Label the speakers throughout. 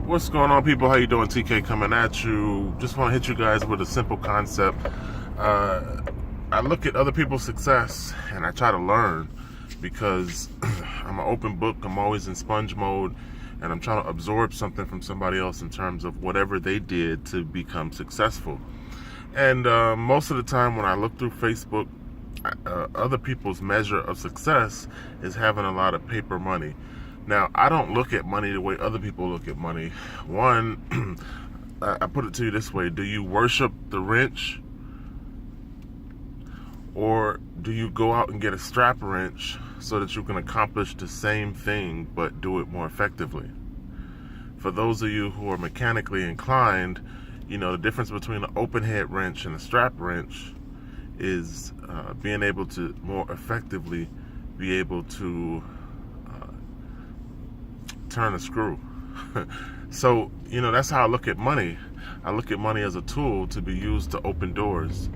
Speaker 1: What's going on, people? How you doing? TK coming at you. Just want to hit you guys with a simple concept. I look at other people's success and I try to learn because I'm an open book. I'm always in sponge mode, and I'm trying to absorb something from somebody else in terms of whatever they did to become successful. And most of the time when I look through Facebook, other people's measure of success is having a lot of paper money. Now, I don't look at money the way other people look at money. One, I put it to you this way: do you worship the wrench, or do you go out and get a strap wrench so that you can accomplish the same thing but do it more effectively? For those of you who are mechanically inclined, you know the difference between an open head wrench and a strap wrench is being able to more effectively be able to turn a screw. So, that's how I look at money. I look at money as a tool to be used to open doors.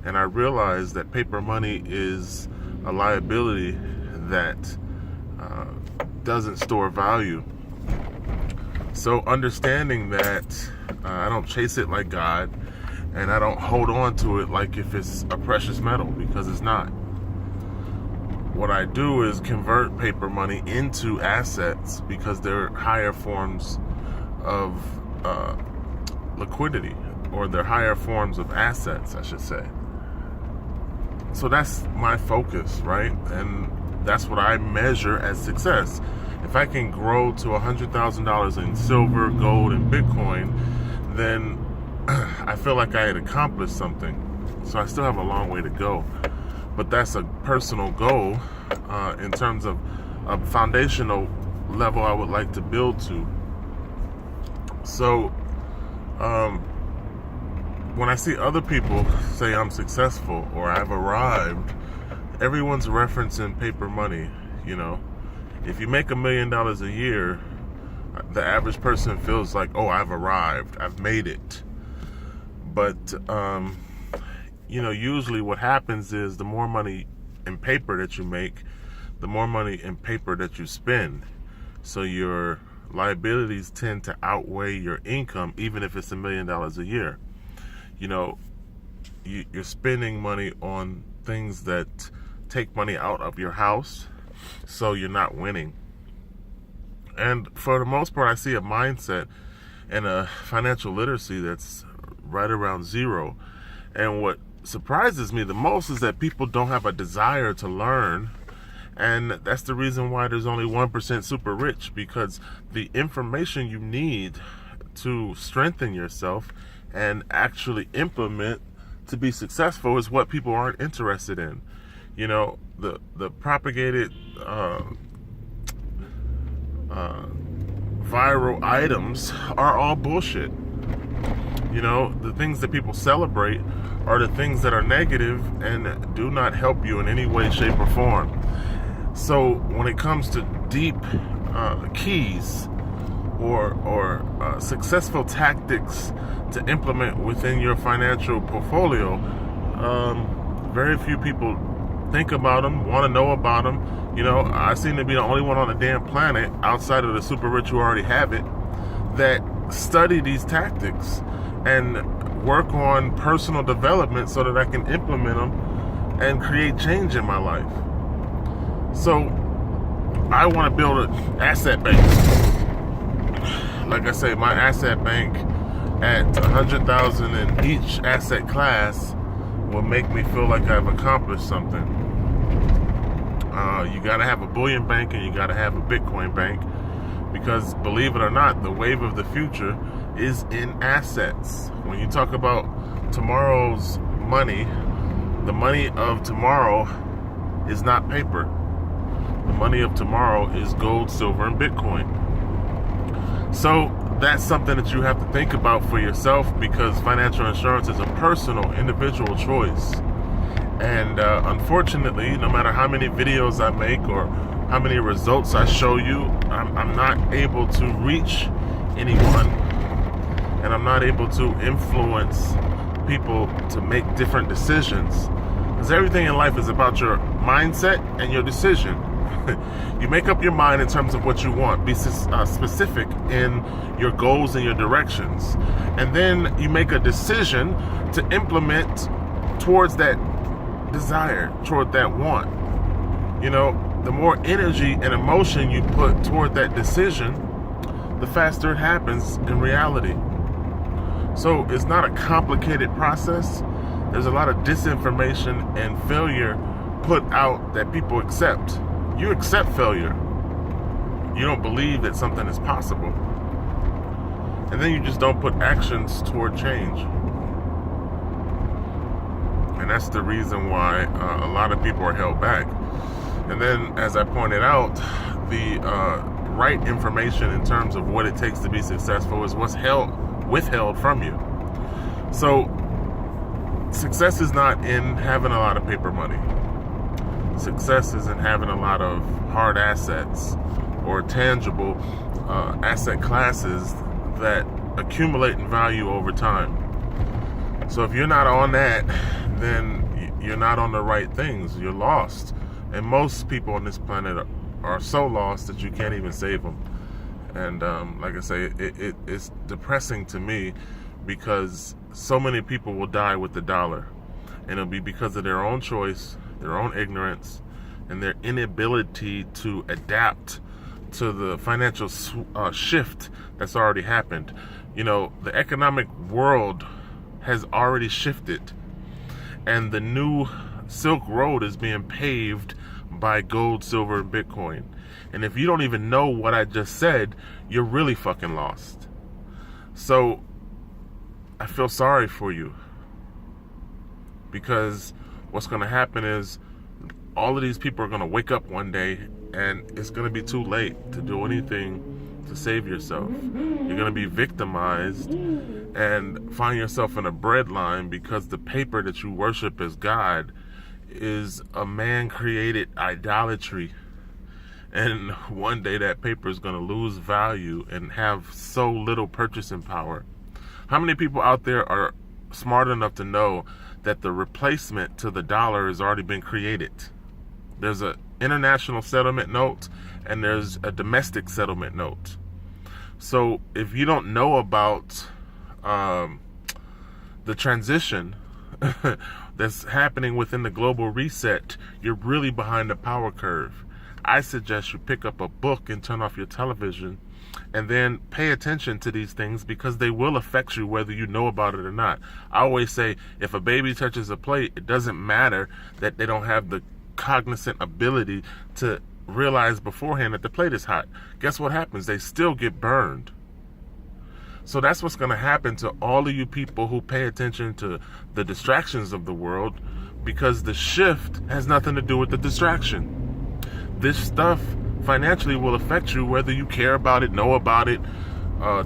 Speaker 1: And I realize that paper money is a liability that doesn't store value. So understanding that I don't chase it like God, and I don't hold on to it like if it's a precious metal, because it's not. What I do is convert paper money into assets because they're higher forms of liquidity, or they're higher forms of assets, I should say. So that's my focus, right? And that's what I measure as success. If I can grow to $100,000 in silver, gold, and Bitcoin, then I feel like I had accomplished something. So I still have a long way to go. But that's a personal goal in terms of a foundational level I would like to build to. So when I see other people say I'm successful or I've arrived, everyone's referencing paper money. If you make $1 million a year, the average person feels like, oh, I've arrived, I've made it. But usually what happens is the more money in paper that you make, the more money in paper that you spend. So your liabilities tend to outweigh your income, even if it's $1 million a year. You're spending money on things that take money out of your house, so you're not winning. And for the most part, I see a mindset and a financial literacy that's right around zero. And what surprises me the most is that people don't have a desire to learn. And that's the reason why there's only 1% super rich, because the information you need to strengthen yourself and actually implement to be successful is what people aren't interested in. The propagated viral items are all bullshit. The things that people celebrate are the things that are negative and do not help you in any way, shape, or form. So when it comes to deep keys or successful tactics to implement within your financial portfolio, very few people think about them, want to know about them. I seem to be the only one on the damn planet, outside of the super rich who already have it, that study these tactics and work on personal development so that I can implement them and create change in my life. So I want to build an asset bank. Like I say, my asset bank at $100,000 in each asset class will make me feel like I've accomplished something. You got to have a bullion bank and you got to have a Bitcoin bank, because believe it or not, the wave of the future is in assets. When you talk about tomorrow's money, the money of tomorrow is not paper. The money of tomorrow is gold, silver, and Bitcoin. So that's something that you have to think about for yourself, because financial insurance is a personal, individual choice. And unfortunately, no matter how many videos I make or how many results I show you, I'm not able to reach anyone, and I'm not able to influence people to make different decisions, because everything in life is about your mindset and your decision. You make up your mind in terms of what you want. Be specific in your goals and your directions. And then you make a decision to implement towards that desire, toward that want. You know, the more energy and emotion you put toward that decision, the faster it happens in reality. So it's not a complicated process. There's a lot of disinformation and failure put out that people accept. You accept failure. You don't believe that something is possible. And then you just don't put actions toward change. And that's the reason why a lot of people are held back. And then, as I pointed out, the right information in terms of what it takes to be successful is what's withheld from you. So success is not in having a lot of paper money. Success is in having a lot of hard assets or tangible asset classes that accumulate in value over time. So if you're not on that, then you're not on the right things. You're lost. And most people on this planet are so lost that you can't even save them. And like I say, it's depressing to me because so many people will die with the dollar. And it'll be because of their own choice, their own ignorance, and their inability to adapt to the financial shift that's already happened. You know, the economic world has already shifted, and the new Silk Road is being paved by gold, silver, and Bitcoin. And if you don't even know what I just said, you're really fucking lost. So I feel sorry for you, because what's going to happen is all of these people are going to wake up one day and it's going to be too late to do anything to save yourself. You're going to be victimized and find yourself in a breadline because the paper that you worship as God is a man-created idolatry. And one day that paper is going to lose value and have so little purchasing power. How many people out there are smart enough to know that the replacement to the dollar has already been created? There's an international settlement note and there's a domestic settlement note. So if you don't know about the transition that's happening within the global reset, you're really behind the power curve. I suggest you pick up a book and turn off your television and then pay attention to these things, because they will affect you whether you know about it or not. I always say, if a baby touches a plate, it doesn't matter that they don't have the cognizant ability to realize beforehand that the plate is hot. Guess what happens? They still get burned. So that's what's going to happen to all of you people who pay attention to the distractions of the world, because the shift has nothing to do with the distraction. This stuff financially will affect you whether you care about it, know about it,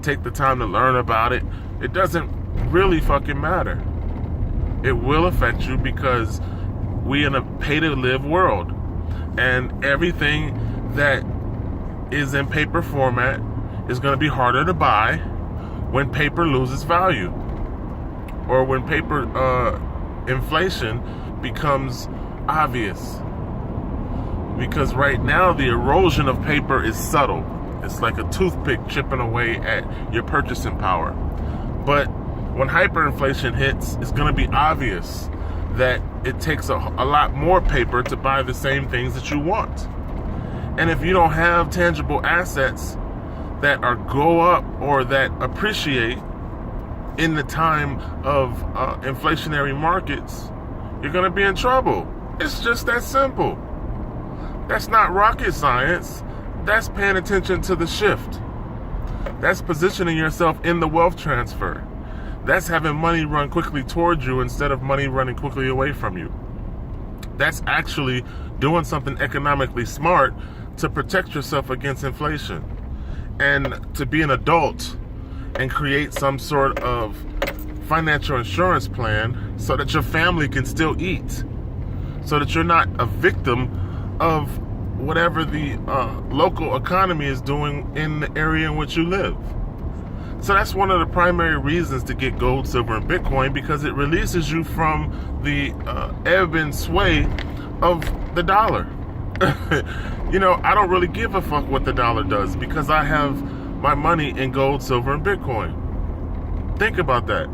Speaker 1: take the time to learn about it. It doesn't really fucking matter. It will affect you because we in a pay-to-live world, and everything that is in paper format is going to be harder to buy when paper loses value, or when paper inflation becomes obvious. Because right now the erosion of paper is subtle. It's like a toothpick chipping away at your purchasing power. But when hyperinflation hits, it's going to be obvious that it takes a lot more paper to buy the same things that you want. And if you don't have tangible assets that are go up or that appreciate in the time of inflationary markets, you're going to be in trouble. It's just that simple. That's not rocket science. That's paying attention to the shift. That's positioning yourself in the wealth transfer. That's having money run quickly towards you instead of money running quickly away from you. That's actually doing something economically smart to protect yourself against inflation, and to be an adult and create some sort of financial insurance plan so that your family can still eat, so that you're not a victim of whatever the local economy is doing in the area in which you live. So that's one of the primary reasons to get gold, silver, and Bitcoin, because it releases you from the ebb and sway of the dollar. I don't really give a fuck what the dollar does because I have my money in gold, silver, and Bitcoin. Think about that.